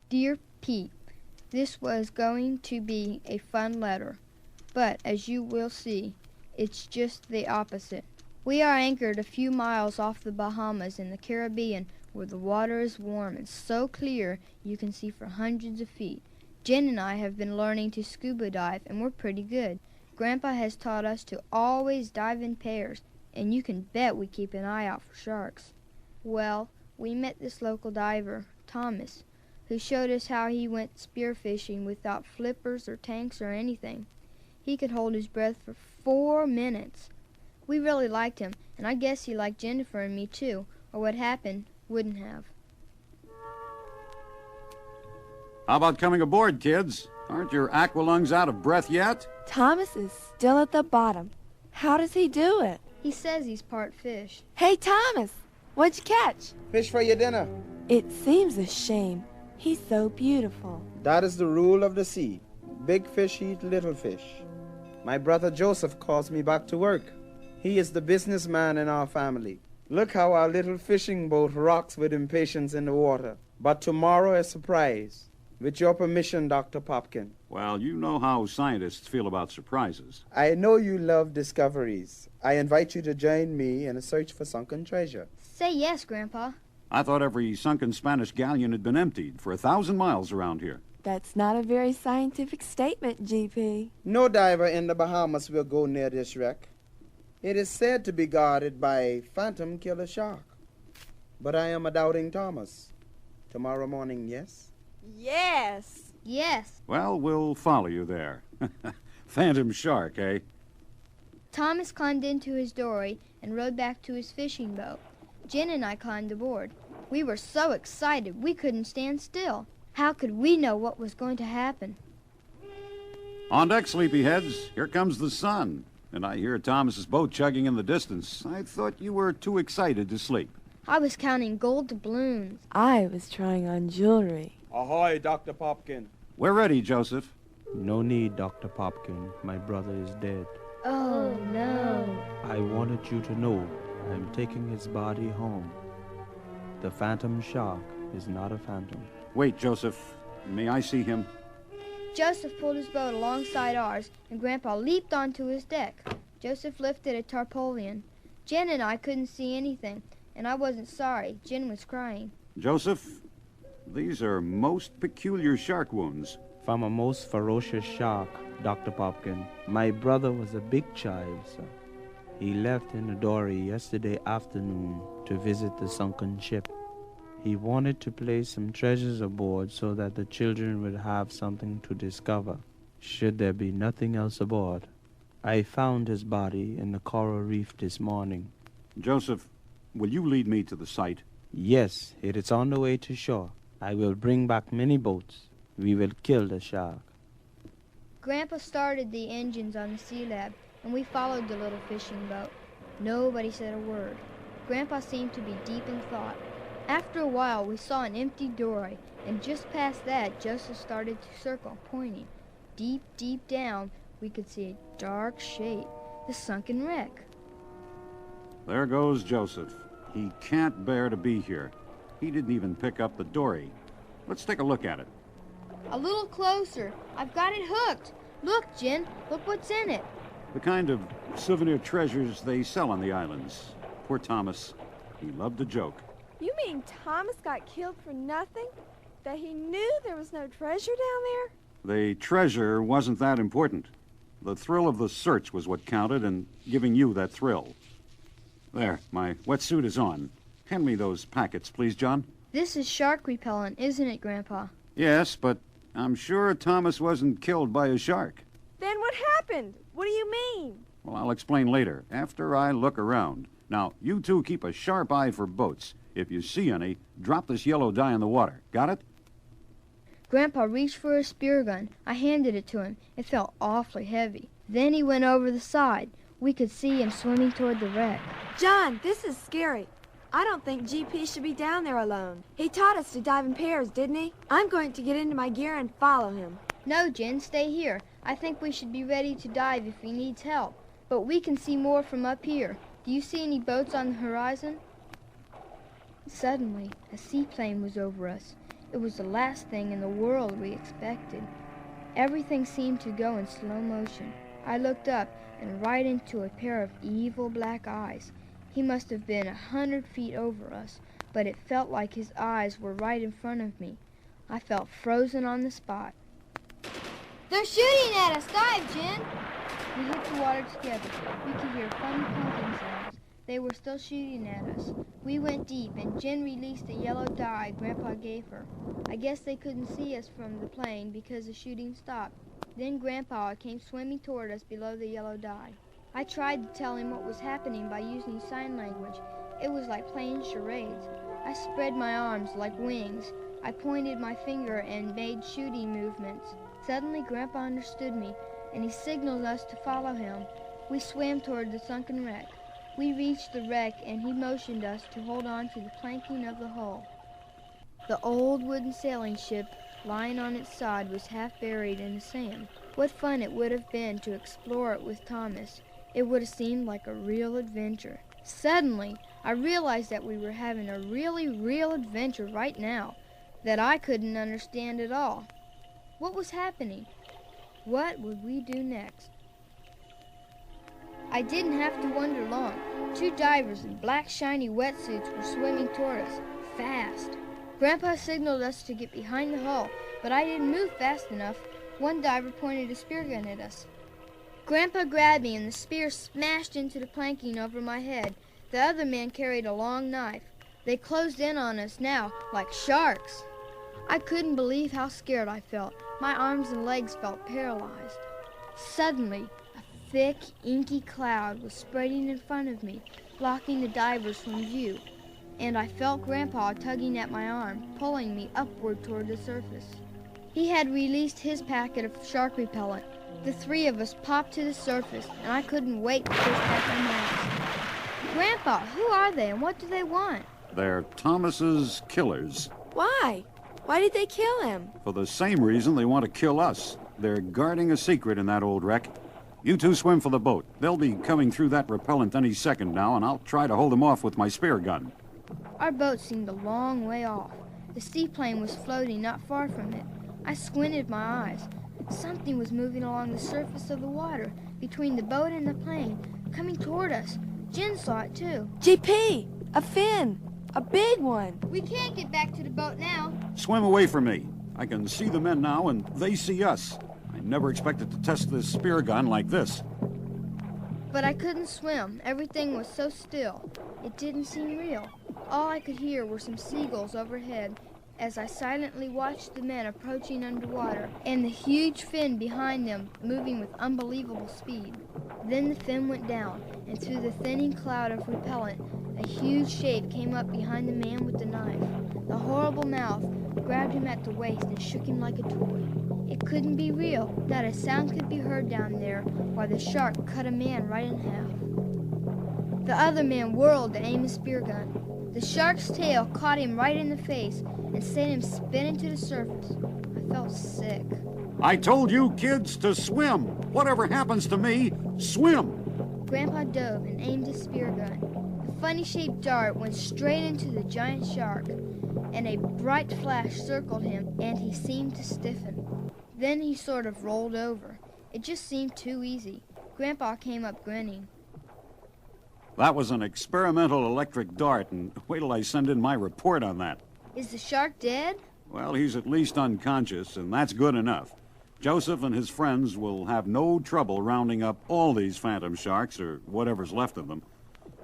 Dear Pete, this was going to be a fun letter, but as you will see, it's just the opposite. We are anchored a few miles off the Bahamas in the Caribbean, where the water is warm and so clear you can see for hundreds of feet. Jen and I have been learning to scuba dive, and we're pretty good. Grandpa has taught us to always dive in pairs, and you can bet we keep an eye out for sharks. Well, we met this local diver, Thomas, who showed us how he went spearfishing without flippers or tanks or anything. He could hold his breath for 4 minutes. We really liked him, and I guess he liked Jennifer and me too, or what happened wouldn't have. How about coming aboard, kids? Aren't your aqualungs out of breath yet? Thomas is still at the bottom. How does he do it? He says he's part fish. Hey, Thomas, what'd you catch? Fish for your dinner. It seems a shame. He's so beautiful. That is the rule of the sea. Big fish eat little fish. My brother Joseph calls me back to work. He is the businessman in our family. Look how our little fishing boat rocks with impatience in the water. But tomorrow a surprise. With your permission, Dr. Popkin. Well, you know how scientists feel about surprises. I know you love discoveries. I invite you to join me in a search for sunken treasure. Say yes, Grandpa. I thought every sunken Spanish galleon had been emptied for 1,000 miles around here. That's not a very scientific statement, GP. No diver in the Bahamas will go near this wreck. It is said to be guarded by a phantom killer shark. But I am a doubting Thomas. Tomorrow morning, yes? Yes. Yes. Well, we'll follow you there. Phantom shark, eh? Thomas climbed into his dory and rowed back to his fishing boat. Jen and I climbed aboard. We were so excited we couldn't stand still. How could we know what was going to happen? On deck, sleepyheads. Here comes the sun. And I hear Thomas's boat chugging in the distance. I thought you were too excited to sleep. I was counting gold doubloons. I was trying on jewelry. Ahoy, Dr. Popkin. We're ready, Joseph. No need, Dr. Popkin. My brother is dead. Oh, no. I wanted you to know I'm taking his body home. The phantom shark is not a phantom. Wait, Joseph. May I see him? Joseph pulled his boat alongside ours, and Grandpa leaped onto his deck. Joseph lifted a tarpaulin. Jen and I couldn't see anything, and I wasn't sorry. Jen was crying. Joseph, these are most peculiar shark wounds. From a most ferocious shark, Dr. Popkin. My brother was a big child, sir. He left in a dory yesterday afternoon to visit the sunken ship. He wanted to place some treasures aboard so that the children would have something to discover, should there be nothing else aboard. I found his body in the coral reef this morning. Joseph, will you lead me to the site? Yes, it is on the way to shore. I will bring back many boats. We will kill the shark. Grandpa started the engines on the Sea Lab, and we followed the little fishing boat. Nobody said a word. Grandpa seemed to be deep in thought. After a while, we saw an empty dory, and just past that, Joseph started to circle, pointing. Deep, deep down, we could see a dark shape, the sunken wreck. There goes Joseph. He can't bear to be here. He didn't even pick up the dory. Let's take a look at it. A little closer. I've got it hooked. Look, Jen, look what's in it. The kind of souvenir treasures they sell on the islands. Poor Thomas. He loved a joke. You mean Thomas got killed for nothing? That he knew there was no treasure down there? The treasure wasn't that important. The thrill of the search was what counted, and giving you that thrill. There, my wetsuit is on. Hand me those packets, please, John. This is shark repellent, isn't it, Grandpa? Yes, but I'm sure Thomas wasn't killed by a shark. Then what happened? What do you mean? Well, I'll explain later, after I look around. Now, you two keep a sharp eye for boats. If you see any, drop this yellow dye in the water. Got it? Grandpa reached for his spear gun. I handed it to him. It felt awfully heavy. Then he went over the side. We could see him swimming toward the wreck. John, this is scary. I don't think GP should be down there alone. He taught us to dive in pairs, didn't he? I'm going to get into my gear and follow him. No, Jen, stay here. I think we should be ready to dive if he needs help. But we can see more from up here. Do you see any boats on the horizon? Suddenly, a seaplane was over us. It was the last thing in the world we expected. Everything seemed to go in slow motion. I looked up and right into a pair of evil black eyes. He must have been 100 feet over us, but it felt like his eyes were right in front of me. I felt frozen on the spot. They're shooting at us! Dive, Jen! We hit the water together. We could hear funny clunking sounds. They were still shooting at us. We went deep, and Jen released a yellow dye Grandpa gave her. I guess they couldn't see us from the plane because the shooting stopped. Then Grandpa came swimming toward us below the yellow dye. I tried to tell him what was happening by using sign language. It was like playing charades. I spread my arms like wings. I pointed my finger and made shooting movements. Suddenly, Grandpa understood me, and he signaled us to follow him. We swam toward the sunken wreck. We reached the wreck, and he motioned us to hold on to the planking of the hull. The old wooden sailing ship, lying on its side, was half buried in the sand. What fun it would have been to explore it with Thomas. It would have seemed like a real adventure. Suddenly, I realized that we were having a really real adventure right now that I couldn't understand at all. What was happening? What would we do next? I didn't have to wonder long. 2 divers in black shiny wetsuits were swimming toward us, fast. Grandpa signaled us to get behind the hull, but I didn't move fast enough. One diver pointed a spear gun at us. Grandpa grabbed me and the spear smashed into the planking over my head. The other man carried a long knife. They closed in on us now like sharks. I couldn't believe how scared I felt. My arms and legs felt paralyzed. Suddenly, a thick, inky cloud was spreading in front of me, blocking the divers from view, and I felt Grandpa tugging at my arm, pulling me upward toward the surface. He had released his packet of shark repellent. The 3 of us popped to the surface, and I couldn't wait to push back my mask. Grandpa, who are they and what do they want? They're Thomas's killers. Why? Why did they kill him? For the same reason they want to kill us. They're guarding a secret in that old wreck. You 2 swim for the boat. They'll be coming through that repellent any second now, and I'll try to hold them off with my spear gun. Our boat seemed a long way off. The seaplane was floating not far from it. I squinted my eyes. Something was moving along the surface of the water between the boat and the plane, coming toward us. Jen saw it too. GP! A fin! A big one! We can't get back to the boat now. Swim away from me. I can see the men now, and they see us. I never expected to test this spear gun like this. But I couldn't swim. Everything was so still. It didn't seem real. All I could hear were some seagulls overhead as I silently watched the men approaching underwater and the huge fin behind them moving with unbelievable speed. Then the fin went down, and through the thinning cloud of repellent, a huge shape came up behind the man with the knife. The horrible mouth grabbed him at the waist and shook him like a toy. It couldn't be real. Not a sound could be heard down there while the shark cut a man right in half. The other man whirled to aim his spear gun. The shark's tail caught him right in the face and sent him spinning to the surface. I felt sick. I told you kids to swim. Whatever happens to me, swim. Grandpa dove and aimed his spear gun. The funny-shaped dart went straight into the giant shark, and a bright flash circled him, and he seemed to stiffen. Then he sort of rolled over. It just seemed too easy. Grandpa came up grinning. That was an experimental electric dart, and wait till I send in my report on that. Is the shark dead? Well, he's at least unconscious, and that's good enough. Joseph and his friends will have no trouble rounding up all these phantom sharks, or whatever's left of them.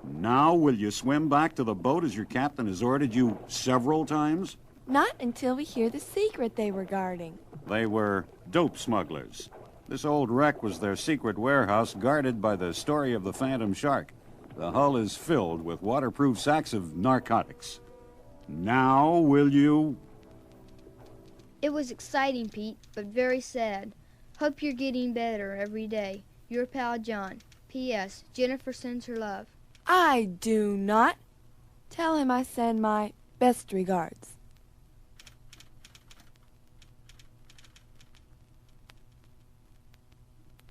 Now, will you swim back to the boat as your captain has ordered you several times? Not until we hear the secret they were guarding. They were dope smugglers. This old wreck was their secret warehouse guarded by the story of the phantom shark. The hull is filled with waterproof sacks of narcotics. Now, will you? It was exciting, Pete, but very sad. Hope you're getting better every day. Your pal, John. P.S. Jennifer sends her love. I do not. Tell him I send my best regards.